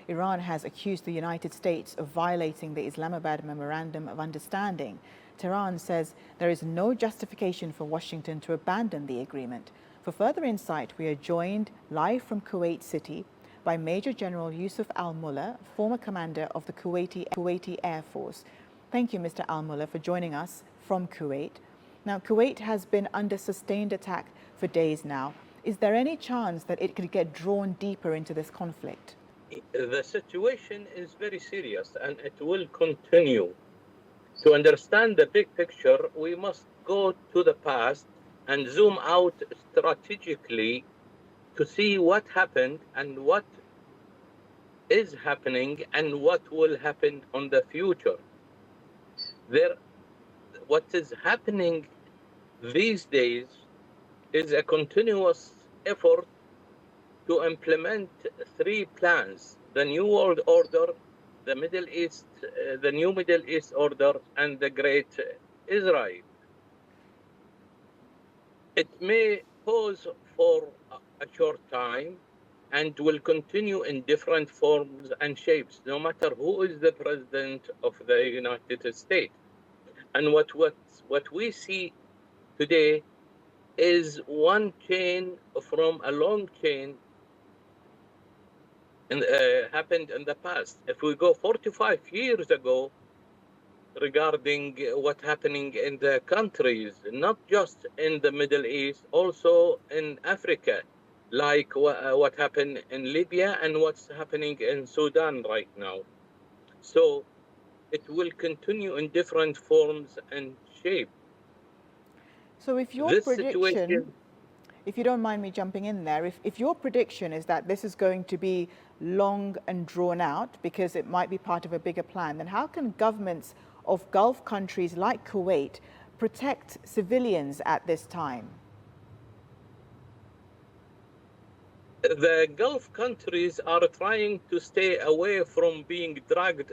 Iran has accused the United States of violating the Islamabad Memorandum of Understanding. Tehran says there is no justification for Washington to abandon the agreement. For further insight, we are joined live from Kuwait City by Major General Yusuf Al-Mulla, former commander of the Kuwaiti Air Force. Thank you, Mr. Al-Mulla, for joining us from Kuwait. Now, Kuwait has been under sustained attack for days now. Is there any chance that it could get drawn deeper into this conflict? The situation is very serious and it will continue. To understand the big picture, we must go to the past and zoom out strategically to see what happened and what is happening and what will happen on the future. What is happening these days is a continuous effort to implement three plans: the New World Order, the Middle East, the New Middle East Order, and the Great Israel. It may pause for a short time and will continue in different forms and shapes, no matter who is the president of the United States. And what we see today is one chain from a long chain happened in the past. If we go 45 years ago, regarding what's happening in the countries, not just in the Middle East, also in Africa, like what happened in Libya and what's happening in Sudan right now. So it will continue in different forms and shape. So if your This prediction, situation, if you don't mind me jumping in there, if your prediction is that this is going to be long and drawn out because it might be part of a bigger plan, then how can governments of Gulf countries like Kuwait protect civilians at this time? the Gulf countries are trying to stay away from being dragged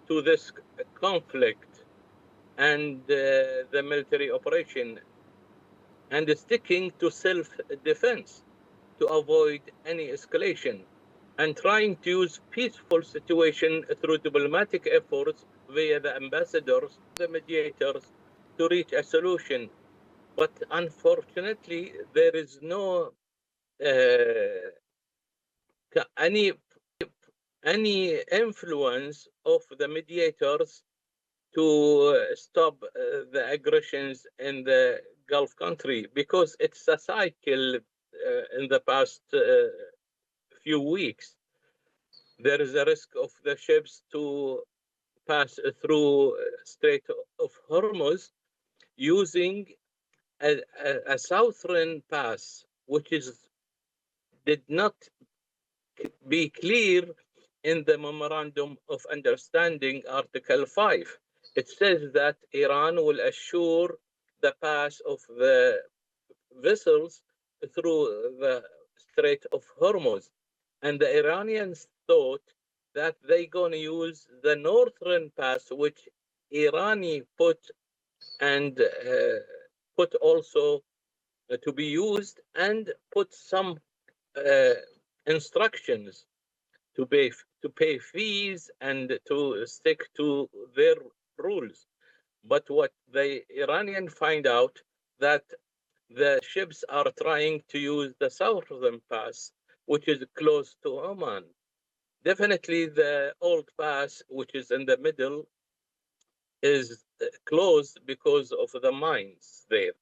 to this conflict and the military operation, and sticking to self-defense to avoid any escalation, and trying to use peaceful situation through diplomatic efforts via the ambassadors, the mediators, to reach a solution. But unfortunately, there is no uh, any influence of the mediators to stop the aggressions in the Gulf country, because it's a cycle in the past few weeks. There is a risk of the ships to pass through Strait of Hormuz using a southern pass, which did not be clear in the Memorandum of Understanding, Article 5. It says that Iran will assure the pass of the vessels through the Strait of Hormuz. And the Iranians thought that they're going to use the northern pass, which Irani put and put also to be used, and put some uh, instructions to pay fees and to stick to their rules. But what the Iranian find out, that the ships are trying to use the southern pass, which is close to Oman. Definitely the old pass, which is in the middle, is closed because of the mines there.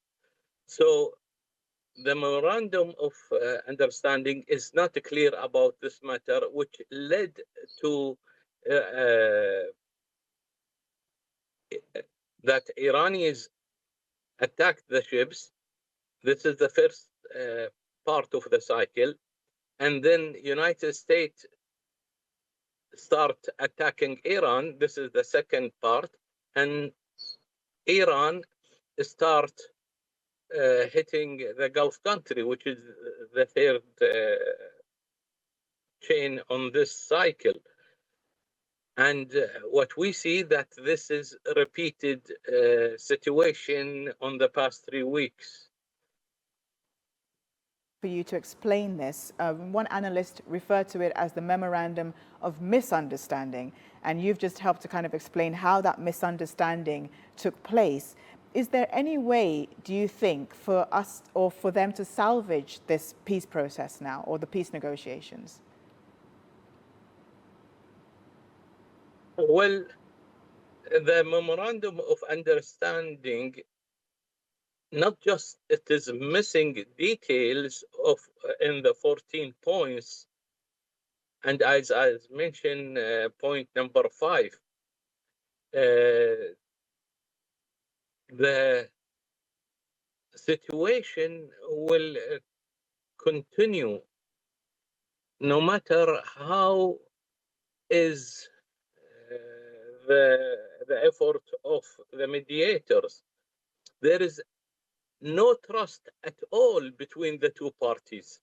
So the memorandum of understanding is not clear about this matter, which led to that Iranians attacked the ships. This is the first part of the cycle, and then United States start attacking Iran. This is the second part, and Iran start hitting the Gulf country, which is the third chain on this cycle. And what we see that this is a repeated situation on the past 3 weeks. for you to explain this. One analyst referred to it as the memorandum of misunderstanding, and you've just helped to kind of explain how that misunderstanding took place. Is there any way, do you think, for us or for them to salvage this peace process now, or the peace negotiations? Well, the memorandum of understanding, not just it is missing details of in the 14 points, and as I mentioned, point number 5, the situation will continue no matter how is the effort of the mediators. There is no trust at all between the two parties.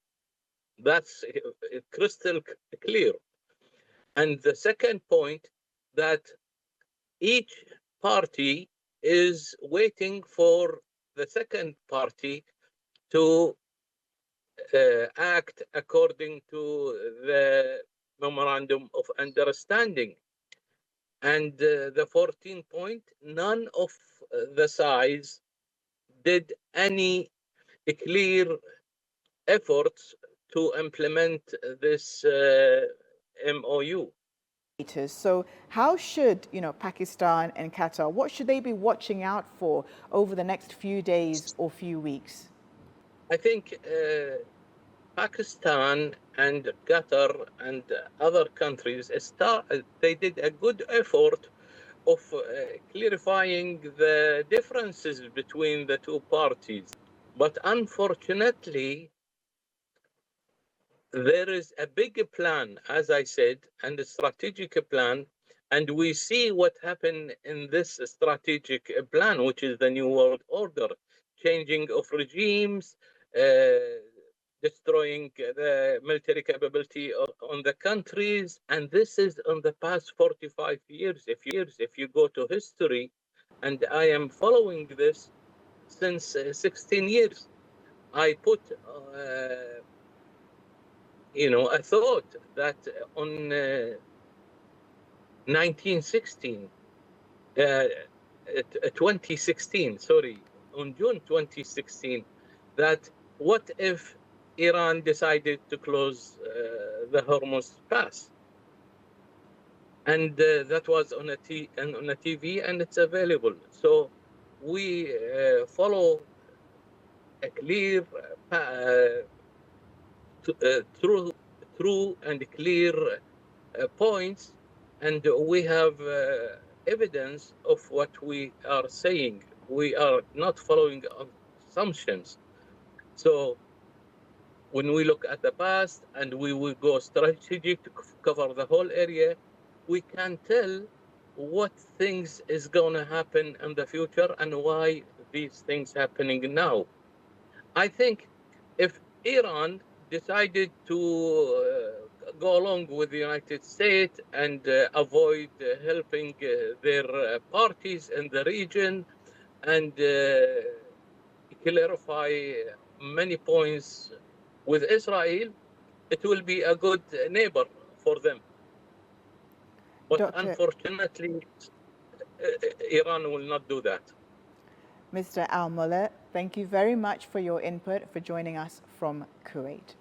That's crystal clear. And the second point, that each party is waiting for the second party to act according to the memorandum of understanding. And the 14th point, none of the sides did any clear efforts to implement this MOU. So how should, Pakistan and Qatar, what should they be watching out for over the next few days or few weeks? I think Pakistan and Qatar and other countries, they did a good effort of clarifying the differences between the two parties. But unfortunately, there is a big plan, as I said, and a strategic plan. And we see what happened in this strategic plan, which is the New World Order, changing of regimes, destroying the military capability on the countries. And this is in the past 45 years. If you go to history, and I am following this since 16 years, I put I thought that on 2016, sorry, on June 2016, that what if Iran decided to close the Hormuz Pass? And that was on a TV, and it's available. So we follow a clear, true and clear points, and we have evidence of what we are saying. We are not following assumptions. So when we look at the past and we will go strategic to cover the whole area, we can tell what things is going to happen in the future and why these things happening now. I think if Iran decided to go along with the United States and avoid helping their parties in the region and clarify many points with Israel, it will be a good neighbor for them. But unfortunately, Iran will not do that. Mr. Al-Mulla, thank you very much for your input, for joining us from Kuwait.